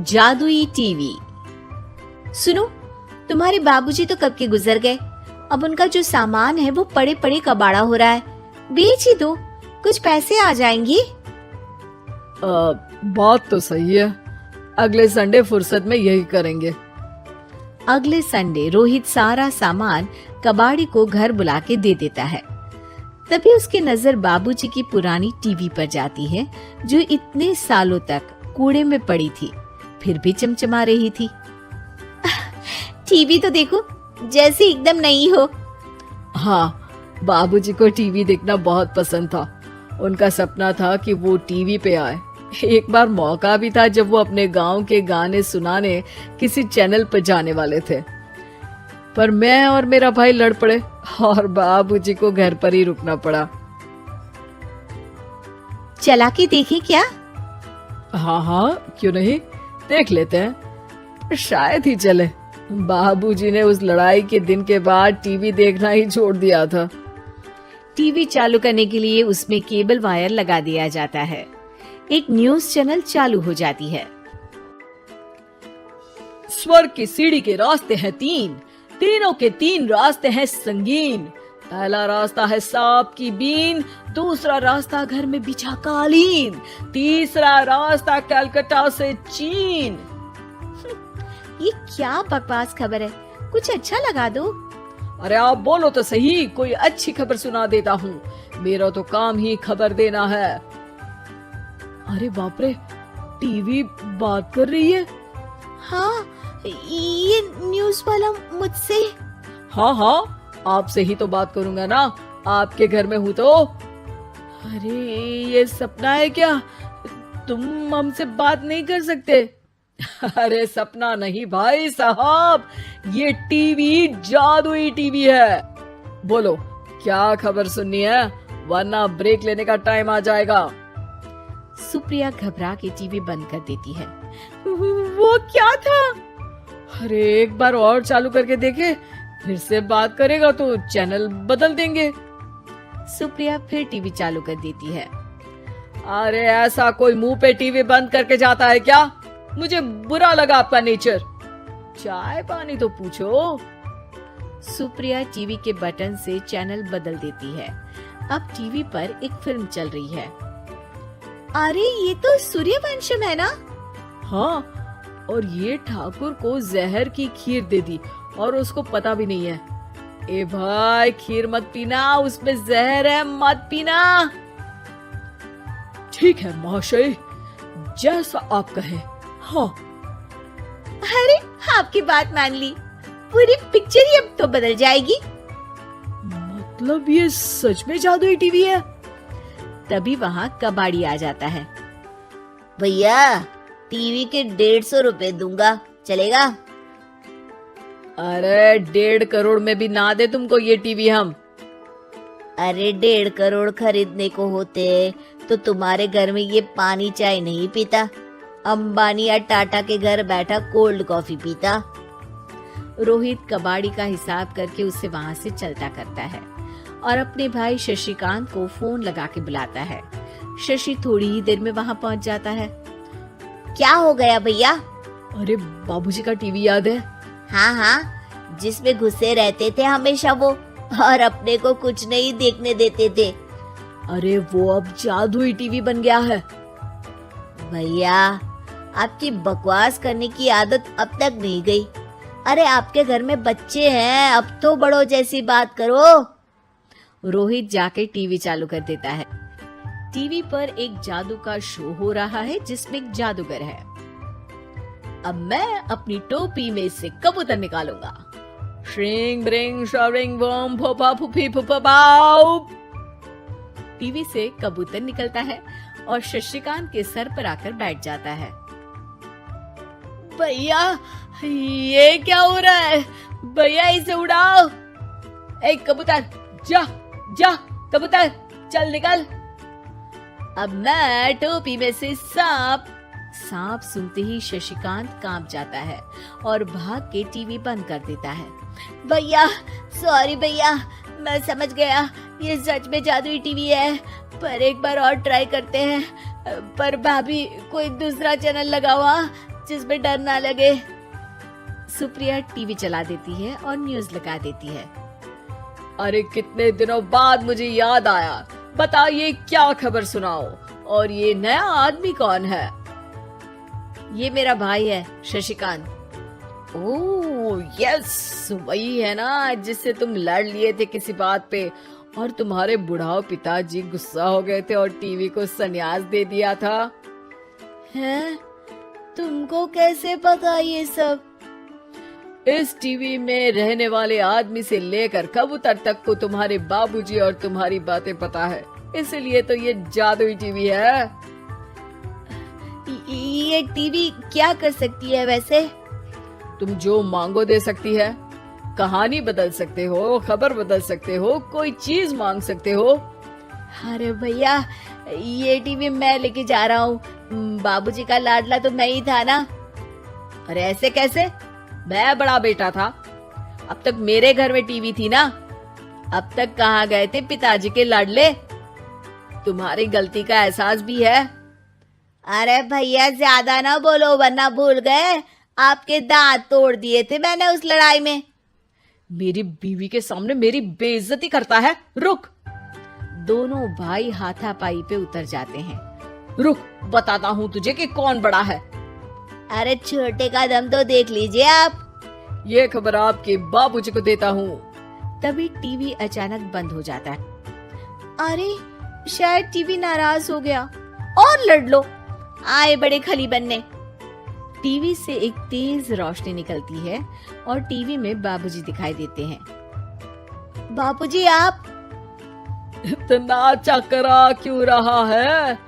जादुई टीवी। सुनो, तुम्हारे बाबूजी तो कब के गुजर गए। अब उनका जो सामान है वो पड़े पड़े कबाड़ा हो रहा है। बेच ही दो, कुछ पैसे आ जाएंगी। बात तो सही है, अगले संडे फुर्सत में यही करेंगे। अगले संडे रोहित सारा सामान कबाड़ी को घर बुला के दे देता है। तभी उसकी नजर बाबूजी की पुरानी टीवी पर जाती है, जो इतने सालों तक कूड़े में पड़ी थी, फिर भी चमचमा रही थी। टीवी तो देखो, जैसे एकदम नई हो। हाँ, बाबूजी को टीवी देखना बहुत पसंद था। उनका सपना था कि वो टीवी पे आए। एक बार मौका भी था जब वो अपने गांव के गाने सुनाने किसी चैनल पर जाने वाले थे, पर मैं और मेरा भाई लड़ पड़े और बाबूजी को घर पर ही रुकना पड़ा। चला के देखें क्या? हाँ, क्यों नहीं, देख लेते हैं, शायद ही चले। बाबूजी ने उस लड़ाई के दिन के बाद टीवी देखना ही छोड़ दिया था। टीवी चालू करने के लिए उसमें केबल वायर लगा दिया जाता है। एक न्यूज चैनल चालू हो जाती है। स्वर्ग की सीढ़ी के रास्ते हैं तीन, तीनों के तीन रास्ते हैं संगीन। पहला रास्ता है सांप की बीन, दूसरा रास्ता घर में बिछा कालीन, तीसरा रास्ता कलकत्ता से चीन। ये क्या बकवास खबर है, कुछ अच्छा लगा दो। अरे आप बोलो तो सही, कोई अच्छी खबर सुना देता हूँ, मेरा तो काम ही खबर देना है। अरे बाप रे, टीवी बात कर रही है। हाँ, ये न्यूज वाला मुझसे। हाँ, आपसे ही तो बात करूंगा ना, आपके घर में हूँ तो। अरे ये सपना है क्या? तुम हमसे बात नहीं कर सकते? अरे सपना नहीं भाई साहब, ये टीवी जादुई टीवी है। बोलो क्या खबर सुननी है, वरना ब्रेक लेने का टाइम आ जाएगा। सुप्रिया घबरा के टीवी बंद कर देती है। वो क्या था? अरे एक बार और चालू करके देखे, फिर से बात करेगा तो चैनल बदल देंगे। सुप्रिया फिर टीवी चालू कर देती है। अरे ऐसा कोई मुंह पे टीवी बंद करके जाता है क्या? मुझे बुरा लगा आपका नेचर। चाय पानी तो पूछो। सुप्रिया टीवी के बटन से चैनल बदल देती है। अब टीवी पर एक फिल्म चल रही है। अरे ये तो सूर्यवंशम है ना? हाँ, और ये ठाकुर को जहर की खीर दे दी और उसको पता भी नहीं है। ए भाई, खीर मत पीना, उसमें जहर है, मत पीना। ठीक है महाशय, जैसा आप कहें। हाँ। अरे आपकी बात मान ली, पूरी पिक्चर ही अब तो बदल जाएगी। मतलब ये सच में जादुई टीवी है? तभी वहाँ कबाड़ी आ जाता है। भैया, टीवी के 150 रुपए दूंगा, चलेगा? अरे 1.5 करोड़ में भी ना दे तुमको ये टीवी हम। अरे 1.5 करोड़ खरीदने को होते तो तुम्हारे घर में ये पानी चाय नहीं पीता, अंबानी या टाटा के घर बैठा कोल्ड कॉफी पीता। रोहित कबाड़ी का हिसाब करके उसे वहाँ से चलता करता है और अपने भाई शशिकांत को फोन लगा के बुलाता है। शशि थोड़ी ही देर में वहाँ पहुँच जाता है। क्या हो गया भैया? अरे बाबूजी का टीवी याद है? हाँ, जिसमें घुसे रहते थे हमेशा वो, और अपने को कुछ नहीं देखने देते थे। अरे वो अब जादुई टीवी बन गया है। भैया, आपकी बकवास करने की आदत अब तक नहीं गई। अरे आपके घर में बच्चे हैं, अब तो बड़ों जैसी बात करो। रोहित जाके टीवी चालू कर देता है। टीवी पर एक जादू का शो हो रहा है जिसमें एक जादूगर है। अब मैं अपनी टोपी में से कबूतर निकालूंगा। श्रिंग ब्रिंग शरिंग बम फपा फुफी फुफा बाउ। टीवी से कबूतर निकलता है और शशिकांत के सर पर आकर बैठ जाता है। भैया, ये क्या हो रहा है? भैया इसे उड़ाओ। ए कबूतर, जा जा, कबूतर चल निकल। अब मैं टोपी में से सांप सुनते ही शशिकांत कांप जाता है और भाग के टीवी बंद कर देता है। भैया सॉरी भैया, मैं समझ गया ये सच में जादुई टीवी है, पर एक बार और ट्राई करते हैं। पर भाभी कोई दूसरा चैनल लगाओ, जिसमें डर ना लगे। सुप्रिया टीवी चला देती है और न्यूज लगा देती है। अरे कितने दिनों बाद मुझे याद आया, बताइए क्या खबर सुनाओ। और ये नया आदमी कौन है? ये मेरा भाई है शशिकांत। ओह यस, वही है ना जिससे तुम लड़ लिए थे किसी बात पे और तुम्हारे बुढ़ाओ पिताजी गुस्सा हो गए थे और टीवी को संन्यास दे दिया था। हैं? तुमको कैसे पता ये सब? इस टीवी में रहने वाले आदमी से लेकर कबूतर तक को तुम्हारे बाबूजी और तुम्हारी बातें पता है, इसलिए तो ये जादुई टीवी है। ये टीवी क्या कर सकती है वैसे? तुम जो मांगो दे सकती है। कहानी बदल सकते हो, खबर बदल सकते हो, कोई चीज मांग सकते हो। अरे भैया, ये टीवी मैं लेके जा रहा हूँ। बाबूजी का लाडला तो मैं ही था ना। अरे ऐसे कैसे? मैं बड़ा बेटा था, अब तक मेरे घर में टीवी थी ना। अब तक कहाँ गए थे पिताजी के लाडले? तुम्हारी गलती का एहसास भी है। अरे भैया ज्यादा ना बोलो वरना भूल गए, आपके दांत तोड़ दिए थे मैंने उस लड़ाई में। मेरी बीवी के सामने मेरी बेइज्जती करता है। रुक। दोनों भाई हाथापाई पे उतर जाते हैं। रुक, बताता हूँ तुझे कि कौन बड़ा है। अरे छोटे का दम तो देख लीजिए आप। ये खबर आपके बाबूजी को देता हूँ। तभी टीवी अचानक बंद हो जाता है। अरे शायद टीवी नाराज हो गया। और लड़ लो, आए बड़े खली बनने। टीवी से एक तेज रोशनी निकलती है और टीवी में बाबूजी दिखाई देते हैं। बाबूजी आप? इतना चकरा क्यों रहा है?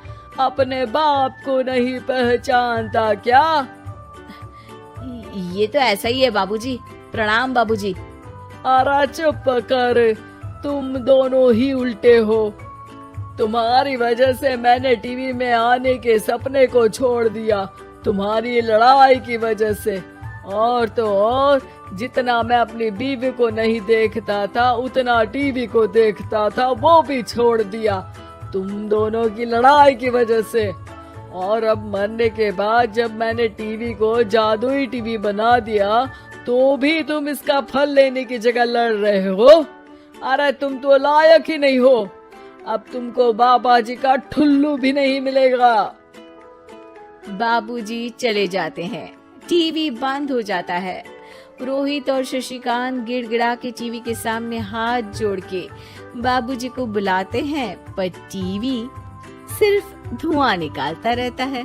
अपने बाप को नहीं पहचानता क्या? ये तो ऐसा ही है बाबूजी। प्रणाम बाबूजी। अरे चुप कर, तुम दोनों ही उल्टे हो। तुम्हारी वजह से मैंने टीवी में आने के सपने को छोड़ दिया, तुम्हारी लड़ाई की वजह से। और तो और, जितना मैं अपनी बीवी को नहीं देखता था उतना टीवी को देखता था, वो भी छोड़ दिया तुम दोनों की लड़ाई की वजह से। और अब मरने के बाद जब मैंने टीवी को जादुई टीवी बना दिया तो भी तुम इसका फल लेने की जगह लड़ रहे हो। अरे तुम तो लायक ही नहीं हो। अब तुमको बाबा जी का ठुल्लू भी नहीं मिलेगा। बाबूजी चले जाते हैं। टीवी बंद हो जाता है। रोहित और शशिकांत गिड़गिड़ा के टीवी के सामने हाथ जोड़ के बाबूजी को बुलाते हैं, पर टीवी सिर्फ धुआं निकालता रहता है।